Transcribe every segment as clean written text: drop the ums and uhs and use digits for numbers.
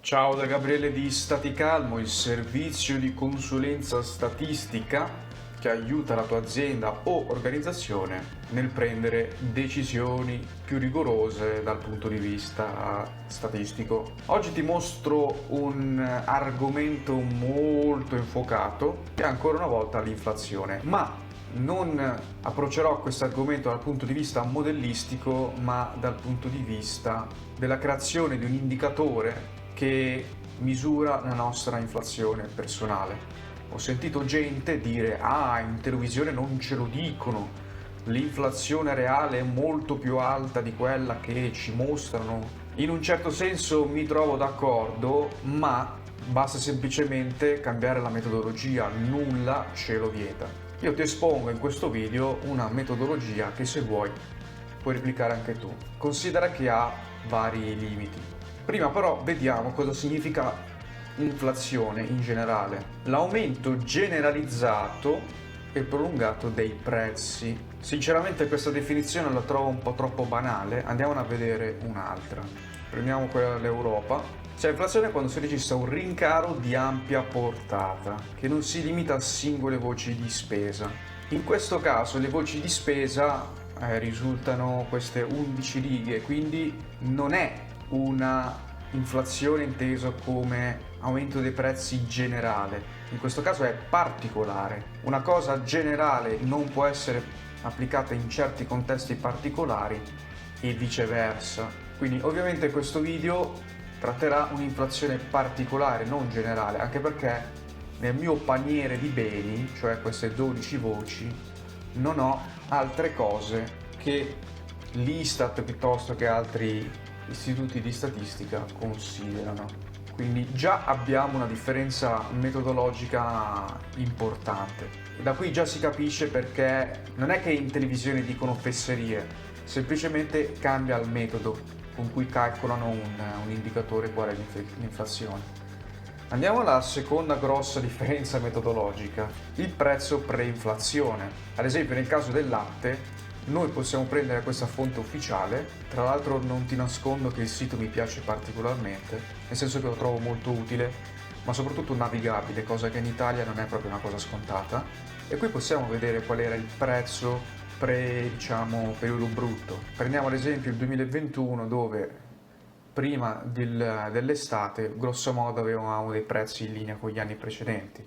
Ciao da Gabriele di Staticalmo, il servizio di consulenza statistica che aiuta la tua azienda o organizzazione nel prendere decisioni più rigorose dal punto di vista statistico. Oggi ti mostro un argomento molto infocato che è ancora una volta l'inflazione, ma non approccerò questo argomento dal punto di vista modellistico, ma dal punto di vista della creazione di un indicatore che misura la nostra inflazione personale. Ho sentito gente dire: ah, in televisione non ce lo dicono, l'inflazione reale è molto più alta di quella che ci mostrano. In un certo senso mi trovo d'accordo, ma basta semplicemente cambiare la metodologia, nulla ce lo vieta. Io ti espongo in questo video una metodologia che, se vuoi, puoi replicare anche tu. Considera che ha vari limiti. Prima però vediamo cosa significa inflazione in generale. L'aumento generalizzato e prolungato dei prezzi. Sinceramente questa definizione la trovo un po' troppo banale, andiamone a vedere un'altra. Prendiamo quella dell'Europa. C'è inflazione quando si registra un rincaro di ampia portata, che non si limita a singole voci di spesa. In questo caso le voci di spesa risultano queste 11 righe, quindi non è una inflazione inteso come aumento dei prezzi generale, in questo caso è particolare. Una cosa generale non può essere applicata in certi contesti particolari e viceversa. Quindi ovviamente questo video tratterà un'inflazione particolare, non generale, anche perché nel mio paniere di beni, cioè queste 12 voci, non ho altre cose che l'Istat piuttosto che altri istituti di statistica considerano. Quindi già abbiamo una differenza metodologica importante. E da qui già si capisce perché non è che in televisione dicono fesserie, semplicemente cambia il metodo con cui calcolano un indicatore qual è l'inflazione. Andiamo alla seconda grossa differenza metodologica, il prezzo pre-inflazione. Ad esempio nel caso del latte noi possiamo prendere questa fonte ufficiale, tra l'altro non ti nascondo che il sito mi piace particolarmente, nel senso che lo trovo molto utile, ma soprattutto navigabile, cosa che in Italia non è proprio una cosa scontata. E qui possiamo vedere qual era il prezzo periodo brutto. Prendiamo ad esempio il 2021, dove prima dell'estate grosso modo avevamo dei prezzi in linea con gli anni precedenti.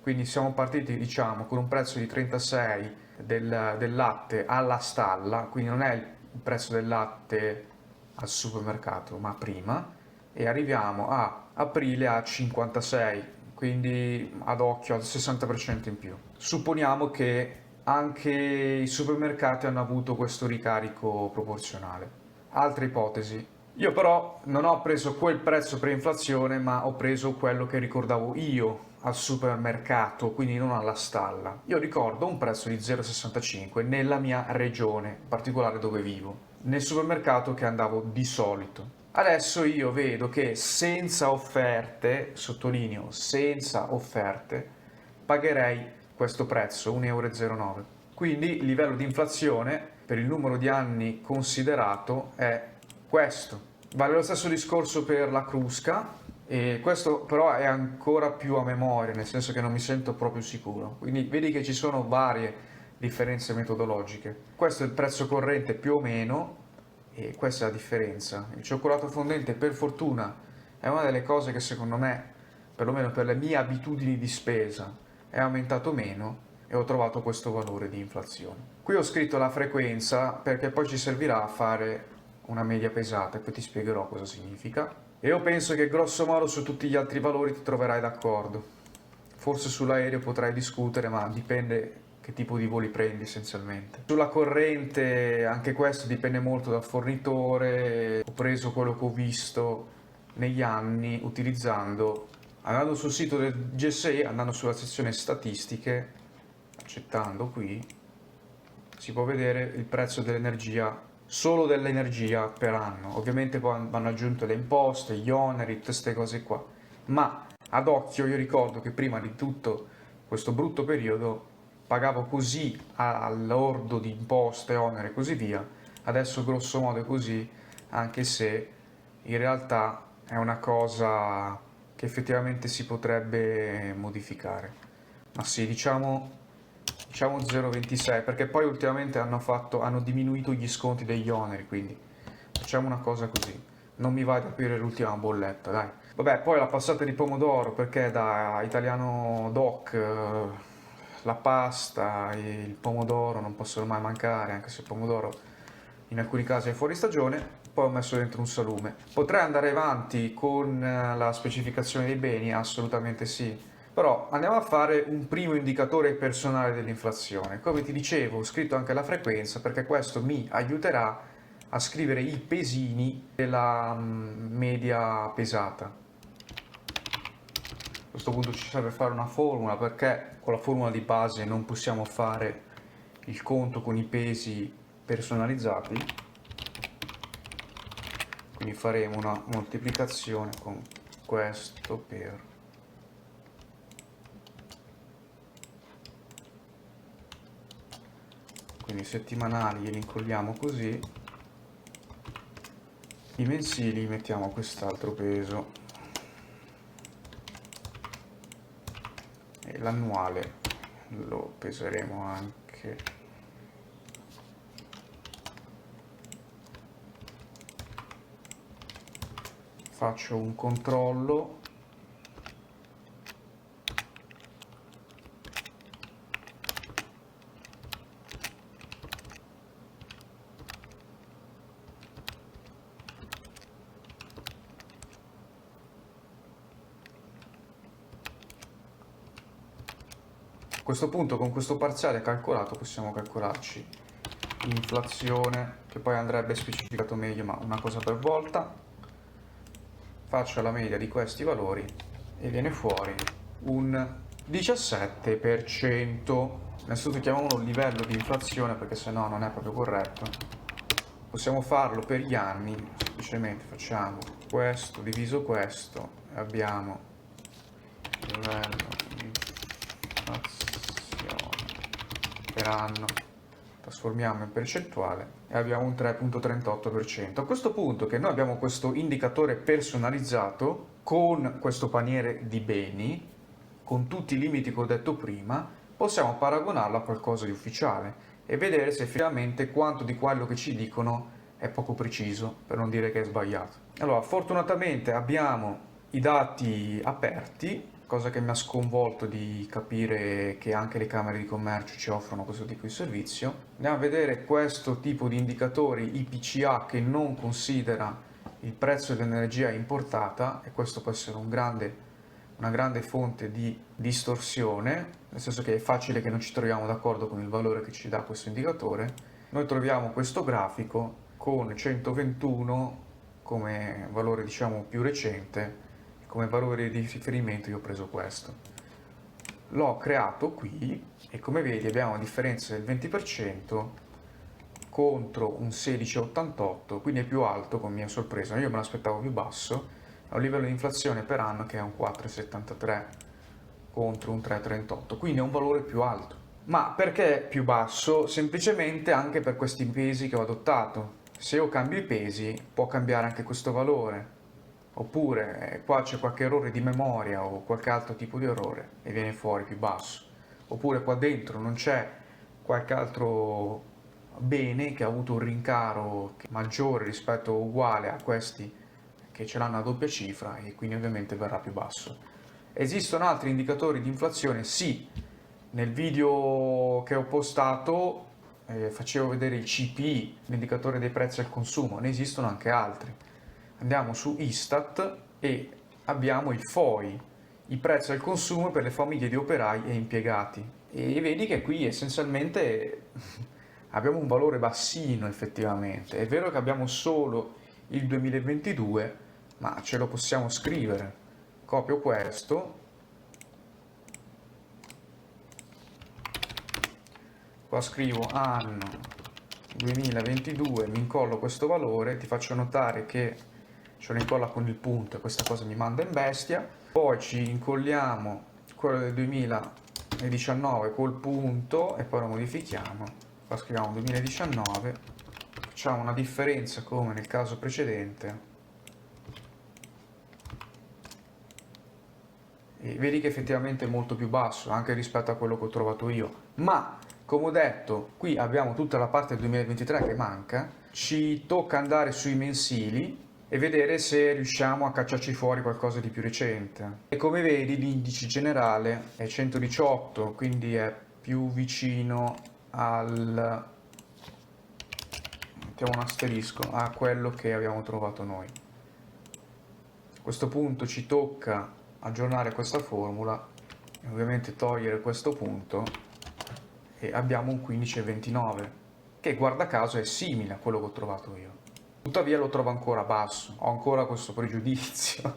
Quindi siamo partiti con un prezzo di 36 del latte alla stalla, quindi non è il prezzo del latte al supermercato ma prima, e arriviamo a aprile a 56, quindi ad occhio al 60% in più. Supponiamo che anche i supermercati hanno avuto questo ricarico proporzionale. Altre ipotesi: io però non ho preso quel prezzo per inflazione, ma ho preso quello che ricordavo io al supermercato, quindi non alla stalla. Io ricordo un prezzo di 0,65 nella mia regione, in particolare dove vivo, nel supermercato che andavo di solito. Adesso io vedo che senza offerte, sottolineo senza offerte, pagherei questo prezzo, 1,09 euro. Quindi il livello di inflazione per il numero di anni considerato è questo. Vale lo stesso discorso per la crusca, e questo però è ancora più a memoria, nel senso che non mi sento proprio sicuro. Quindi vedi che ci sono varie differenze metodologiche. Questo è il prezzo corrente più o meno, e questa è la differenza. Il cioccolato fondente, per fortuna, è una delle cose che secondo me, perlomeno per le mie abitudini di spesa, è aumentato meno, e ho trovato questo valore di inflazione. Qui ho scritto la frequenza perché poi ci servirà a fare una media pesata e poi ti spiegherò cosa significa. E io penso che grosso modo su tutti gli altri valori ti troverai d'accordo. Forse sull'aereo potrai discutere, ma dipende che tipo di voli prendi essenzialmente. Sulla corrente anche questo dipende molto dal fornitore. Ho preso quello che ho visto negli anni utilizzando, andando sul sito del GSE, andando sulla sezione statistiche, accettando qui, si può vedere il prezzo dell'energia, solo dell'energia per anno. Ovviamente poi vanno aggiunte le imposte, gli oneri, tutte queste cose qua, ma ad occhio io ricordo che prima di tutto questo brutto periodo pagavo così all'ordo di imposte, oneri e così via. Adesso grosso modo è così, anche se in realtà è una cosa che effettivamente si potrebbe modificare. Ma sì, diciamo 0,26, perché poi ultimamente hanno diminuito gli sconti degli oneri, quindi facciamo una cosa così. Non mi vai ad aprire l'ultima bolletta, dai. Vabbè, poi la passata di pomodoro, perché da italiano doc la pasta e il pomodoro non possono mai mancare, anche se il pomodoro in alcuni casi è fuori stagione. Poi ho messo dentro un salume. Potrei andare avanti con la specificazione dei beni? Assolutamente sì. Però andiamo a fare un primo indicatore personale dell'inflazione. Come ti dicevo, ho scritto anche la frequenza perché questo mi aiuterà a scrivere i pesini della media pesata. A questo punto ci serve fare una formula perché con la formula di base non possiamo fare il conto con i pesi personalizzati, quindi faremo una moltiplicazione con questo per quindi i settimanali li incolliamo così, i mensili mettiamo quest'altro peso e l'annuale lo peseremo anche. Faccio un controllo. A questo punto con questo parziale calcolato possiamo calcolarci l'inflazione, che poi andrebbe specificato meglio, ma una cosa per volta. Faccio la media di questi valori e viene fuori un 17%. Innanzitutto chiamiamolo livello di inflazione perché sennò non è proprio corretto. Possiamo farlo per gli anni, semplicemente facciamo questo diviso questo e abbiamo il livello di inflazione per anno, trasformiamo in percentuale e abbiamo un 3,38%. A questo punto che noi abbiamo questo indicatore personalizzato con questo paniere di beni, con tutti i limiti che ho detto prima, possiamo paragonarlo a qualcosa di ufficiale e vedere se effettivamente quanto di quello che ci dicono è poco preciso, per non dire che è sbagliato. Allora, fortunatamente abbiamo i dati aperti, cosa che mi ha sconvolto di capire che anche le camere di commercio ci offrono questo tipo di servizio. Andiamo a vedere questo tipo di indicatori IPCA che non considera il prezzo dell'energia importata e questo può essere una grande fonte di distorsione, nel senso che è facile che non ci troviamo d'accordo con il valore che ci dà questo indicatore. Noi troviamo questo grafico con 121 come valore diciamo più recente, come valore di riferimento io ho preso questo. L'ho creato qui e come vedi abbiamo una differenza del 20% contro un 16,88, quindi è più alto con mia sorpresa, io me l'aspettavo più basso, ha un livello di inflazione per anno che è un 4,73 contro un 3,38, quindi è un valore più alto. Ma perché più basso? Semplicemente anche per questi pesi che ho adottato. Se io cambio i pesi può cambiare anche questo valore, oppure qua c'è qualche errore di memoria o qualche altro tipo di errore e viene fuori più basso, oppure qua dentro non c'è qualche altro bene che ha avuto un rincaro maggiore rispetto o uguale a questi che ce l'hanno a doppia cifra e quindi ovviamente verrà più basso. Esistono altri indicatori di inflazione? Sì, nel video che ho postato facevo vedere il CPI, l'indicatore dei prezzi al consumo, ne esistono anche altri. Andiamo su Istat e abbiamo il FOI, i prezzi al consumo per le famiglie di operai e impiegati. E vedi che qui essenzialmente abbiamo un valore bassino effettivamente. È vero che abbiamo solo il 2022, ma ce lo possiamo scrivere. Copio questo. Qua scrivo anno 2022, mi incollo questo valore, ti faccio notare che ce lo incolla con il punto e questa cosa mi manda in bestia. Poi ci incolliamo quello del 2019 col punto e poi lo modifichiamo. Qua scriviamo 2019, facciamo una differenza come nel caso precedente e vedi che effettivamente è molto più basso anche rispetto a quello che ho trovato io. Ma come ho detto, qui abbiamo tutta la parte del 2023 che manca, ci tocca andare sui mensili e vedere se riusciamo a cacciarci fuori qualcosa di più recente. E come vedi l'indice generale è 118, quindi è più vicino al, mettiamo un asterisco, a quello che abbiamo trovato noi. A questo punto ci tocca aggiornare questa formula e ovviamente togliere questo punto e abbiamo un 15,29 che guarda caso è simile a quello che ho trovato io. Tuttavia lo trovo ancora basso, ho ancora questo pregiudizio. A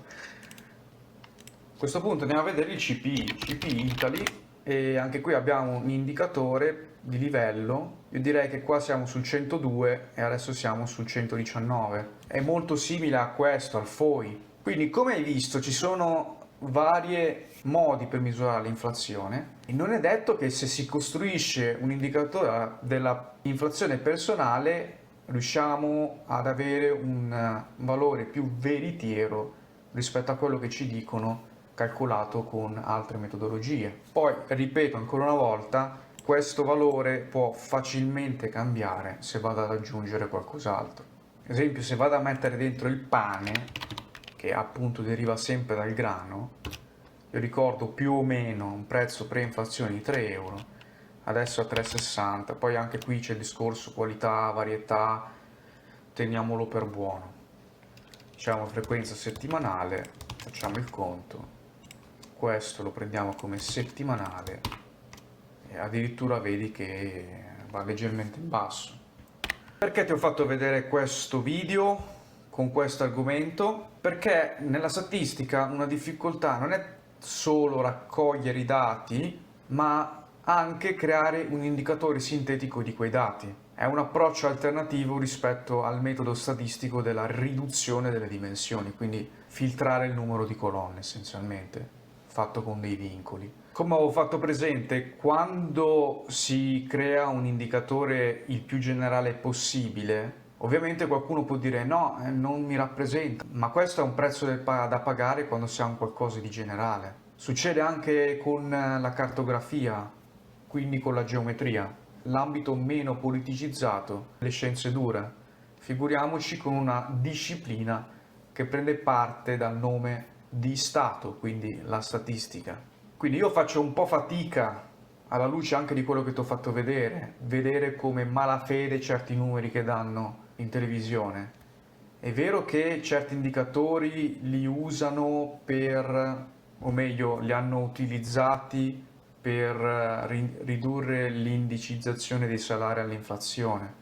questo punto andiamo a vedere il CPI Italy, e anche qui abbiamo un indicatore di livello. Io direi che qua siamo sul 102 e adesso siamo sul 119. È molto simile a questo, al FOI. Quindi come hai visto ci sono vari modi per misurare l'inflazione e non è detto che se si costruisce un indicatore della inflazione personale riusciamo ad avere un valore più veritiero rispetto a quello che ci dicono calcolato con altre metodologie. Poi, ripeto ancora una volta, questo valore può facilmente cambiare se vado ad aggiungere qualcos'altro. Ad esempio, se vado a mettere dentro il pane, che appunto deriva sempre dal grano, io ricordo più o meno un prezzo pre-inflazione di 3 euro, adesso a 3,60, poi anche qui c'è il discorso qualità, varietà, teniamolo per buono. Diciamo frequenza settimanale, facciamo il conto, questo lo prendiamo come settimanale e addirittura vedi che va leggermente in basso. Perché ti ho fatto vedere questo video con questo argomento? Perché nella statistica una difficoltà non è solo raccogliere i dati, ma anche creare un indicatore sintetico di quei dati. È un approccio alternativo rispetto al metodo statistico della riduzione delle dimensioni, quindi filtrare il numero di colonne essenzialmente, fatto con dei vincoli. Come ho fatto presente, quando si crea un indicatore il più generale possibile, ovviamente qualcuno può dire no, non mi rappresenta, ma questo è un prezzo da pagare quando si ha un qualcosa di generale. Succede anche con la cartografia, quindi con la geometria, l'ambito meno politicizzato, le scienze dure. Figuriamoci con una disciplina che prende parte dal nome di Stato, quindi la statistica. Quindi io faccio un po' fatica, alla luce anche di quello che ti ho fatto vedere come malafede certi numeri che danno in televisione. È vero che certi indicatori li usano per, o meglio, li hanno utilizzati per ridurre l'indicizzazione dei salari all'inflazione,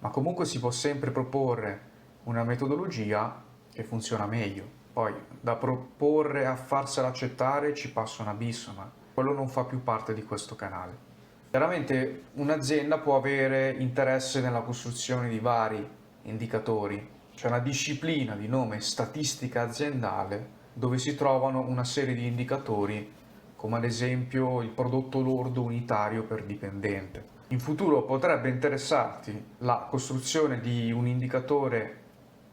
ma comunque si può sempre proporre una metodologia che funziona meglio. Poi da proporre a farsela accettare ci passa un abisso, ma quello non fa più parte di questo canale. Chiaramente un'azienda può avere interesse nella costruzione di vari indicatori, c'è una disciplina di nome statistica aziendale dove si trovano una serie di indicatori come ad esempio il prodotto lordo unitario per dipendente. In futuro potrebbe interessarti la costruzione di un indicatore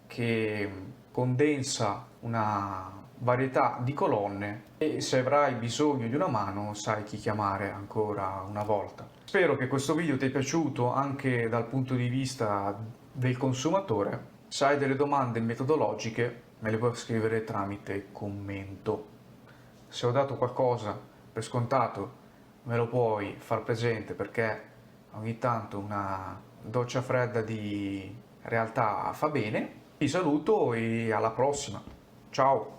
che condensa una varietà di colonne e se avrai bisogno di una mano sai chi chiamare ancora una volta. Spero che questo video ti è piaciuto anche dal punto di vista del consumatore. Se hai delle domande metodologiche me le puoi scrivere tramite commento. Se ho dato qualcosa per scontato me lo puoi far presente perché ogni tanto una doccia fredda di realtà fa bene. Ti saluto e alla prossima. Ciao!